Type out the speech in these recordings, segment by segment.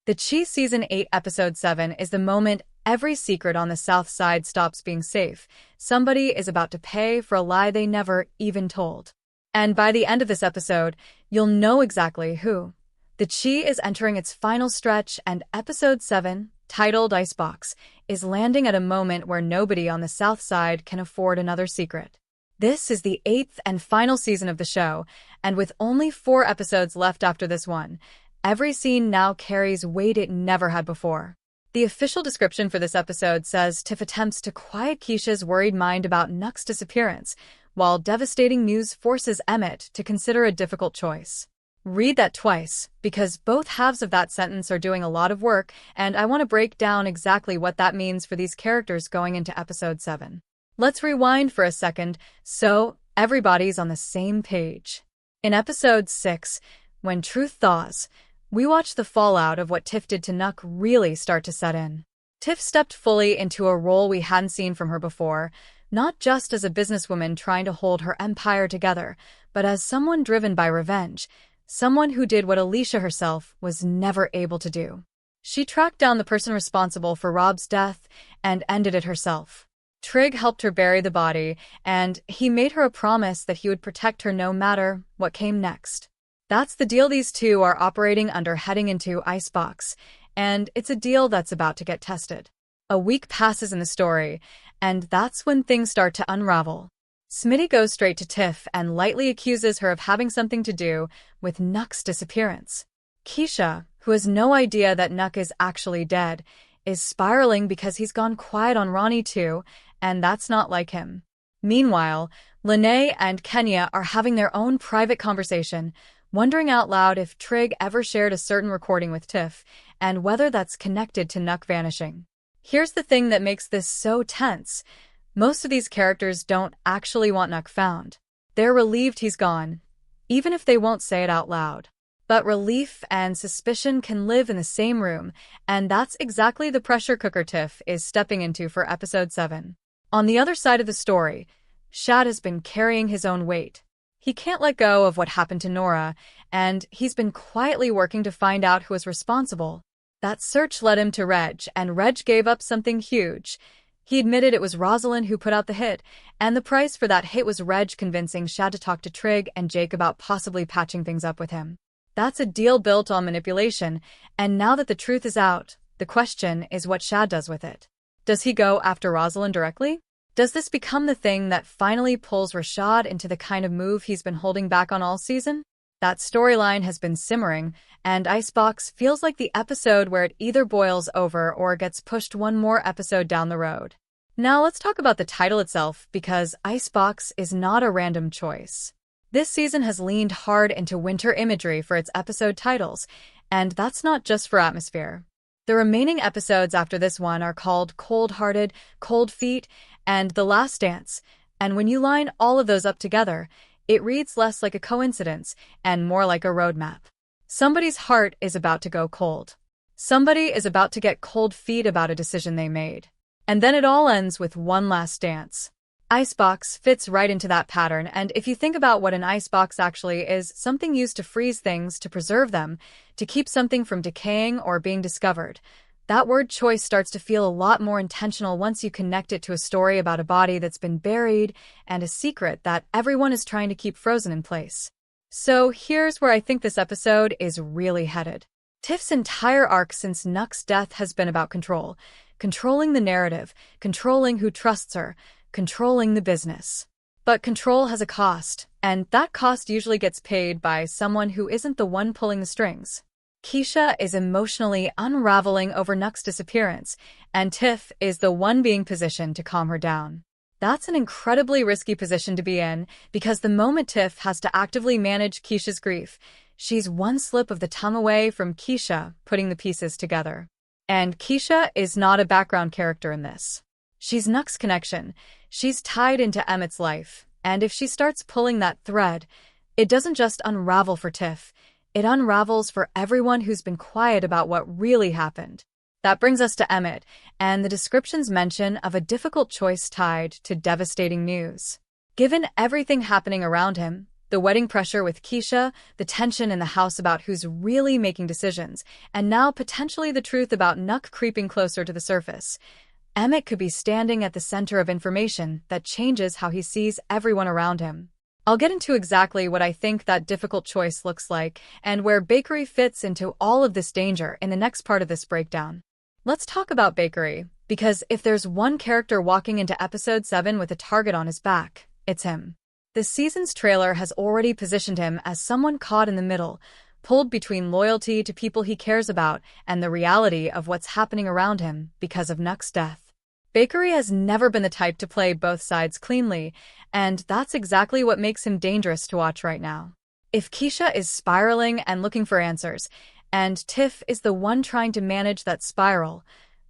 The Cheese Season 8 Episode 7 is the moment every secret on the South Side stops being safe. Somebody is about to pay for a lie they never even told. And by the end of this episode, you'll know exactly who. The Chi is entering its final stretch, and Episode 7, titled Icebox, is landing at a moment where nobody on the South Side can afford another secret. This is the 8th and final season of the show, and with only 4 episodes left after this one, every scene now carries weight it never had before. The official description for this episode says Tiff attempts to quiet Kiesha's worried mind about Nuck's disappearance, while devastating news forces Emmett to consider a difficult choice. Read that twice, because both halves of that sentence are doing a lot of work, and I want to break down exactly what that means for these characters going into Episode 7. Let's rewind for a second, so everybody's on the same page. In Episode 6, when truth thaws, we watch the fallout of what Tiff did to Nuck really start to set in. Tiff stepped fully into a role we hadn't seen from her before, not just as a businesswoman trying to hold her empire together, but as someone driven by revenge, someone who did what Alicia herself was never able to do. She tracked down the person responsible for Rob's death and ended it herself. Trig helped her bury the body, and he made her a promise that he would protect her no matter what came next. That's the deal these two are operating under heading into Icebox, and it's a deal that's about to get tested. A week passes in the story, and that's when things start to unravel. Smitty goes straight to Tiff and lightly accuses her of having something to do with Nuck's disappearance. Kiesha, who has no idea that Nuck is actually dead, is spiraling because he's gone quiet on Ronnie too, and that's not like him. Meanwhile, Lene and Kenya are having their own private conversation, wondering out loud if Trig ever shared a certain recording with Tiff, and whether that's connected to Nuck vanishing. Here's the thing that makes this so tense. Most of these characters don't actually want Nuck found. They're relieved he's gone, even if they won't say it out loud. But relief and suspicion can live in the same room, and that's exactly the pressure cooker Tiff is stepping into for Episode 7. On the other side of the story, Shad has been carrying his own weight. He can't let go of what happened to Nora, and he's been quietly working to find out who is responsible. That search led him to Reg, and Reg gave up something huge. He admitted it was Rosalind who put out the hit, and the price for that hit was Reg convincing Shad to talk to Trig and Jake about possibly patching things up with him. That's a deal built on manipulation, and now that the truth is out, the question is what Shad does with it. Does he go after Rosalind directly? Does this become the thing that finally pulls Rashad into the kind of move he's been holding back on all season? That storyline has been simmering, and Icebox feels like the episode where it either boils over or gets pushed one more episode down the road. Now let's talk about the title itself, because Icebox is not a random choice. This season has leaned hard into winter imagery for its episode titles, and that's not just for atmosphere. The remaining episodes after this one are called Cold-Hearted, Cold Feet, and The Last Dance, and when you line all of those up together, it reads less like a coincidence and more like a roadmap. Somebody's heart is about to go cold. Somebody is about to get cold feet about a decision they made. And then it all ends with one last dance. Icebox fits right into that pattern, and if you think about what an icebox actually is, something used to freeze things, to preserve them, to keep something from decaying or being discovered. That word choice starts to feel a lot more intentional once you connect it to a story about a body that's been buried and a secret that everyone is trying to keep frozen in place. So here's where I think this episode is really headed. Tiff's entire arc since Nuck's death has been about control. Controlling the narrative, controlling who trusts her, controlling the business. But control has a cost, and that cost usually gets paid by someone who isn't the one pulling the strings. Kiesha is emotionally unraveling over Nuck's disappearance, and Tiff is the one being positioned to calm her down. That's an incredibly risky position to be in, because the moment Tiff has to actively manage Kiesha's grief, she's one slip of the tongue away from Kiesha putting the pieces together. And Kiesha is not a background character in this. She's Nuck's connection. She's tied into Emmett's life, and if she starts pulling that thread, it doesn't just unravel for Tiff, it unravels for everyone who's been quiet about what really happened. That brings us to Emmett, and the description's mention of a difficult choice tied to devastating news. Given everything happening around him, The wedding pressure with Kiesha, the tension in the house about who's really making decisions, and now potentially the truth about Nuck creeping closer to the surface. Emmett could be standing at the center of information that changes how he sees everyone around him. I'll get into exactly what I think that difficult choice looks like and where Bakery fits into all of this danger in the next part of this breakdown. Let's talk about Bakery, because if there's one character walking into episode 7 with a target on his back, it's him. The season's trailer has already positioned him as someone caught in the middle, pulled between loyalty to people he cares about and the reality of what's happening around him because of Nuck's death. Bakery has never been the type to play both sides cleanly, and that's exactly what makes him dangerous to watch right now. If Kiesha is spiraling and looking for answers, and Tiff is the one trying to manage that spiral,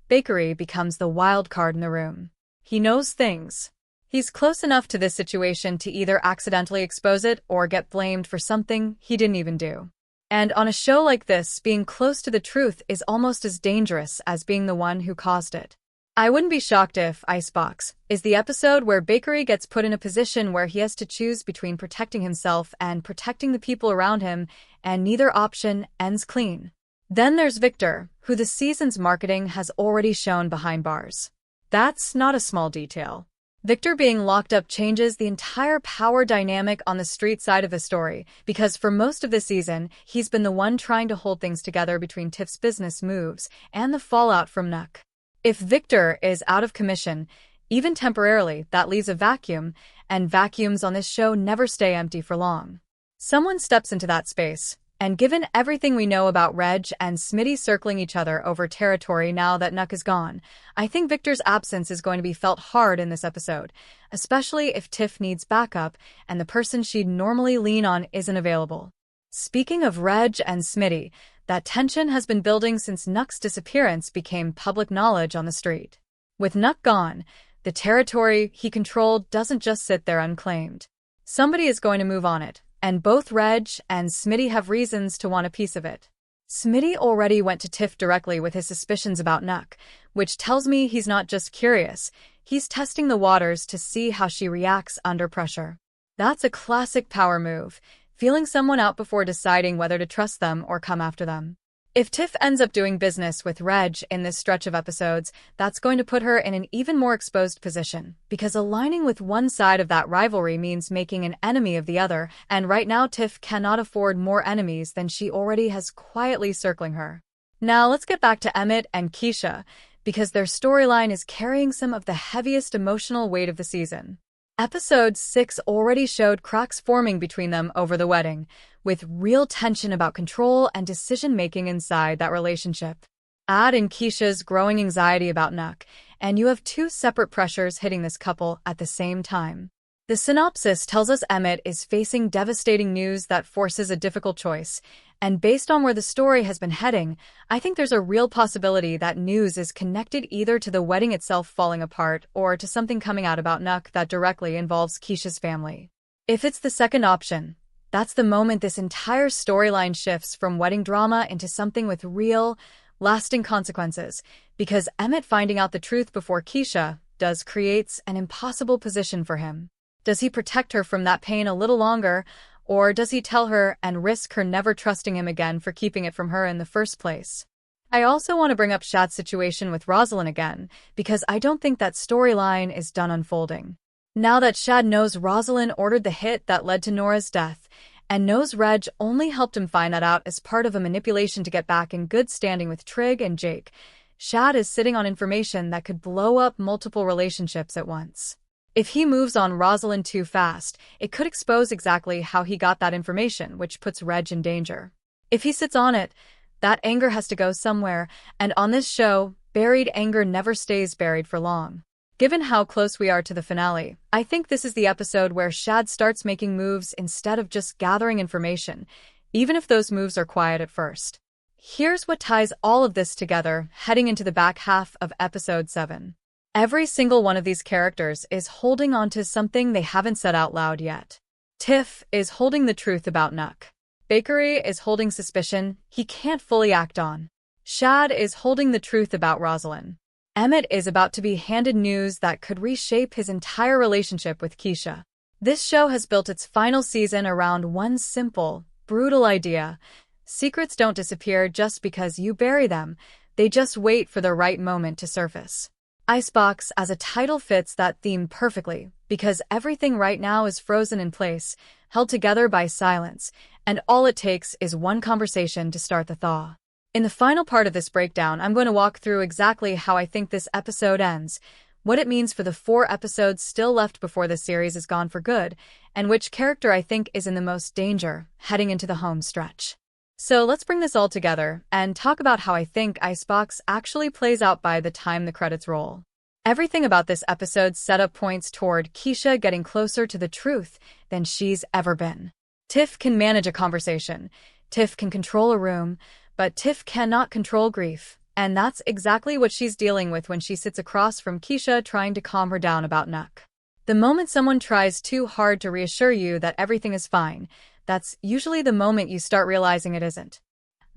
Bakery becomes the wild card in the room. He knows things. He's close enough to this situation to either accidentally expose it or get blamed for something he didn't even do. And on a show like this, being close to the truth is almost as dangerous as being the one who caused it. I wouldn't be shocked if Icebox is the episode where Bakery gets put in a position where he has to choose between protecting himself and protecting the people around him, and neither option ends clean. Then there's Victor, who the season's marketing has already shown behind bars. That's not a small detail. Victor being locked up changes the entire power dynamic on the street side of the story, because for most of the season, he's been the one trying to hold things together between Tiff's business moves and the fallout from Nuck. If Victor is out of commission, even temporarily, that leaves a vacuum, and vacuums on this show never stay empty for long. Someone steps into that space, and given everything we know about Reg and Smitty circling each other over territory now that Nuck is gone, I think Victor's absence is going to be felt hard in this episode, especially if Tiff needs backup and the person she'd normally lean on isn't available. Speaking of Reg and Smitty, that tension has been building since Nuck's disappearance became public knowledge on the street. With Nuck gone, the territory he controlled doesn't just sit there unclaimed. Somebody is going to move on it, and both Reg and Smitty have reasons to want a piece of it. Smitty already went to Tiff directly with his suspicions about Nuck, which tells me he's not just curious, he's testing the waters to see how she reacts under pressure. That's a classic power move, feeling someone out before deciding whether to trust them or come after them. If Tiff ends up doing business with Reg in this stretch of episodes, that's going to put her in an even more exposed position, because aligning with one side of that rivalry means making an enemy of the other, and right now Tiff cannot afford more enemies than she already has quietly circling her. Now let's get back to Emmett and Kiesha, because their storyline is carrying some of the heaviest emotional weight of the season. Episode 6 already showed cracks forming between them over the wedding, with real tension about control and decision-making inside that relationship. Add in Kiesha's growing anxiety about Nuck, and you have two separate pressures hitting this couple at the same time. The synopsis tells us Emmett is facing devastating news that forces a difficult choice, and based on where the story has been heading, I think there's a real possibility that news is connected either to the wedding itself falling apart or to something coming out about Nuck that directly involves Kiesha's family. If it's the second option, that's the moment this entire storyline shifts from wedding drama into something with real, lasting consequences, because Emmett finding out the truth before Kiesha does creates an impossible position for him. Does he protect her from that pain a little longer, or does he tell her and risk her never trusting him again for keeping it from her in the first place? I also want to bring up Shad's situation with Rosalind again, because I don't think that storyline is done unfolding. Now that Shad knows Rosalind ordered the hit that led to Nora's death, and knows Reg only helped him find that out as part of a manipulation to get back in good standing with Trig and Jake, Shad is sitting on information that could blow up multiple relationships at once. If he moves on Rosalind too fast, it could expose exactly how he got that information, which puts Reg in danger. If he sits on it, that anger has to go somewhere, and on this show, buried anger never stays buried for long. Given how close we are to the finale, I think this is the episode where Shad starts making moves instead of just gathering information, even if those moves are quiet at first. Here's what ties all of this together heading into the back half of episode 7. Every single one of these characters is holding on to something they haven't said out loud yet. Tiff is holding the truth about Nuck. Bakery is holding suspicion he can't fully act on. Shad is holding the truth about Rosalind. Emmett is about to be handed news that could reshape his entire relationship with Kiesha. This show has built its final season around one simple, brutal idea. Secrets don't disappear just because you bury them. They just wait for the right moment to surface. Icebox as a title fits that theme perfectly, because everything right now is frozen in place, held together by silence, and all it takes is one conversation to start the thaw. In the final part of this breakdown, I'm going to walk through exactly how I think this episode ends, what it means for the 4 episodes still left before the series is gone for good, and which character I think is in the most danger heading into the home stretch. So let's bring this all together and talk about how I think Icebox actually plays out by the time the credits roll. Everything about this episode's setup points toward Kiesha getting closer to the truth than she's ever been. Tiff can manage a conversation, Tiff can control a room, but Tiff cannot control grief. And that's exactly what she's dealing with when she sits across from Kiesha trying to calm her down about Nuck. The moment someone tries too hard to reassure you that everything is fine, that's usually the moment you start realizing it isn't.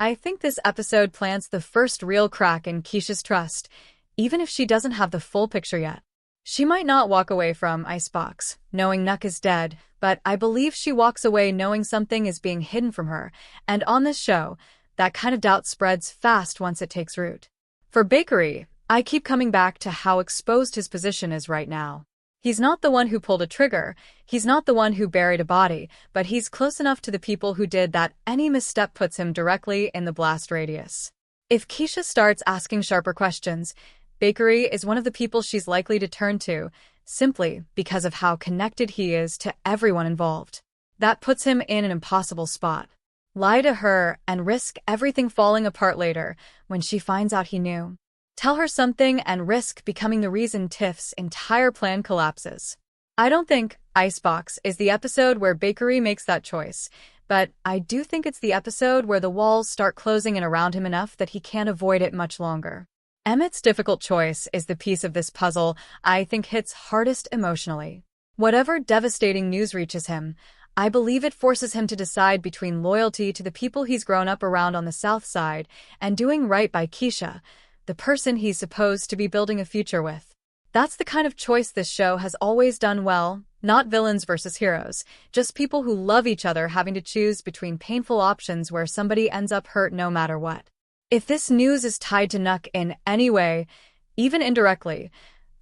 I think this episode plants the first real crack in Kiesha's trust, even if she doesn't have the full picture yet. She might not walk away from Icebox, knowing Nuck is dead, but I believe she walks away knowing something is being hidden from her, and on this show, that kind of doubt spreads fast once it takes root. For Bakery, I keep coming back to how exposed his position is right now. He's not the one who pulled a trigger, he's not the one who buried a body, but he's close enough to the people who did that any misstep puts him directly in the blast radius. If Kiesha starts asking sharper questions, Bakery is one of the people she's likely to turn to, simply because of how connected he is to everyone involved. That puts him in an impossible spot. Lie to her and risk everything falling apart later when she finds out he knew. Tell her something and risk becoming the reason Tiff's entire plan collapses. I don't think Icebox is the episode where Bakery makes that choice, but I do think it's the episode where the walls start closing in around him enough that he can't avoid it much longer. Emmett's difficult choice is the piece of this puzzle I think hits hardest emotionally. Whatever devastating news reaches him, I believe it forces him to decide between loyalty to the people he's grown up around on the South Side and doing right by Kiesha, the person he's supposed to be building a future with. That's the kind of choice this show has always done well, not villains versus heroes, just people who love each other having to choose between painful options where somebody ends up hurt no matter what. If this news is tied to Nuck in any way, even indirectly,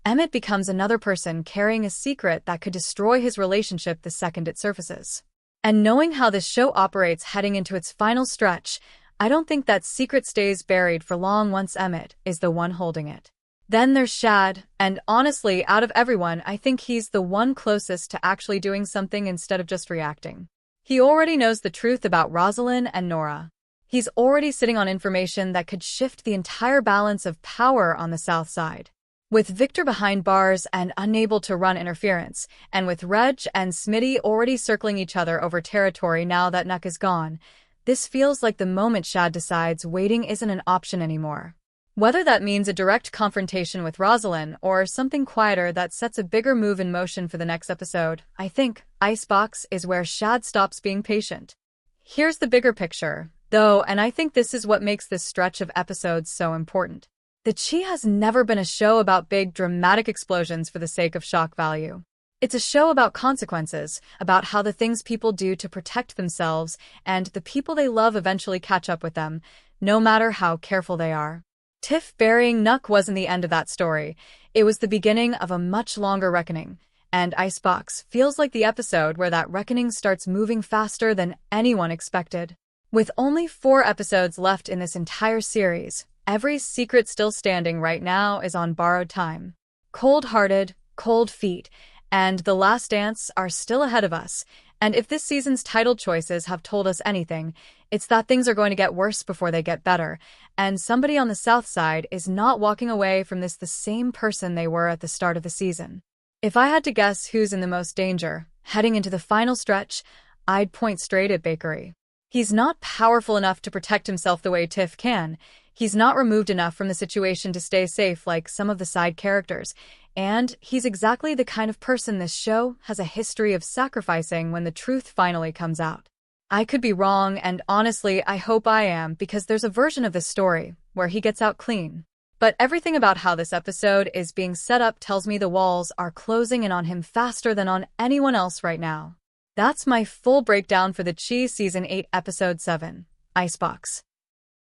Emmett becomes another person carrying a secret that could destroy his relationship the second it surfaces. And knowing how this show operates heading into its final stretch, I don't think that secret stays buried for long once Emmett is the one holding it. Then there's Shad, and honestly, out of everyone, I think he's the one closest to actually doing something instead of just reacting. He already knows the truth about Rosalind and Nora. He's already sitting on information that could shift the entire balance of power on the South Side. With Victor behind bars and unable to run interference, and with Reg and Smitty already circling each other over territory now that Nuck is gone, this feels like the moment Shad decides waiting isn't an option anymore. Whether that means a direct confrontation with Rosalind or something quieter that sets a bigger move in motion for the next episode, I think Icebox is where Shad stops being patient. Here's the bigger picture, though, and I think this is what makes this stretch of episodes so important. The Chi has never been a show about big, dramatic explosions for the sake of shock value. It's a show about consequences, about how the things people do to protect themselves and the people they love eventually catch up with them, no matter how careful they are. Tiff burying Nuck wasn't the end of that story. It was the beginning of a much longer reckoning, and Icebox feels like the episode where that reckoning starts moving faster than anyone expected. With only 4 episodes left in this entire series, every secret still standing right now is on borrowed time. Cold-hearted, cold feet, and the last dance are still ahead of us. And if this season's title choices have told us anything, it's that things are going to get worse before they get better, and somebody on the South Side is not walking away from this the same person they were at the start of the season. If I had to guess who's in the most danger, heading into the final stretch, I'd point straight at Bakery. He's not powerful enough to protect himself the way Tiff can. He's not removed enough from the situation to stay safe like some of the side characters, and he's exactly the kind of person this show has a history of sacrificing when the truth finally comes out. I could be wrong, and honestly, I hope I am, because there's a version of this story where he gets out clean. But everything about how this episode is being set up tells me the walls are closing in on him faster than on anyone else right now. That's my full breakdown for the Chi Season 8 Episode 7, Icebox.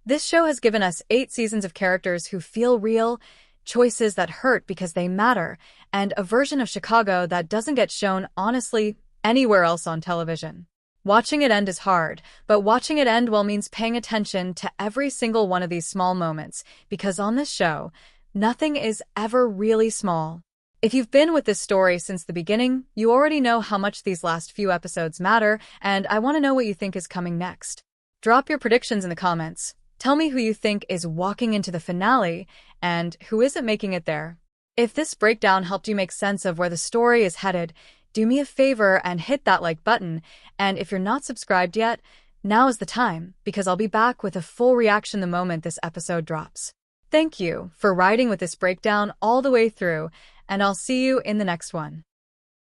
This show has given us 8 seasons of characters who feel real, choices that hurt because they matter, and a version of Chicago that doesn't get shown, honestly, anywhere else on television. Watching it end is hard, but watching it end well means paying attention to every single one of these small moments, because on this show, nothing is ever really small. If you've been with this story since the beginning, you already know how much these last few episodes matter, and I want to know what you think is coming next. Drop your predictions in the comments. Tell me who you think is walking into the finale, and who isn't making it there. If this breakdown helped you make sense of where the story is headed, do me a favor and hit that like button, and if you're not subscribed yet, now is the time, because I'll be back with a full reaction the moment this episode drops. Thank you for riding with this breakdown all the way through, and I'll see you in the next one.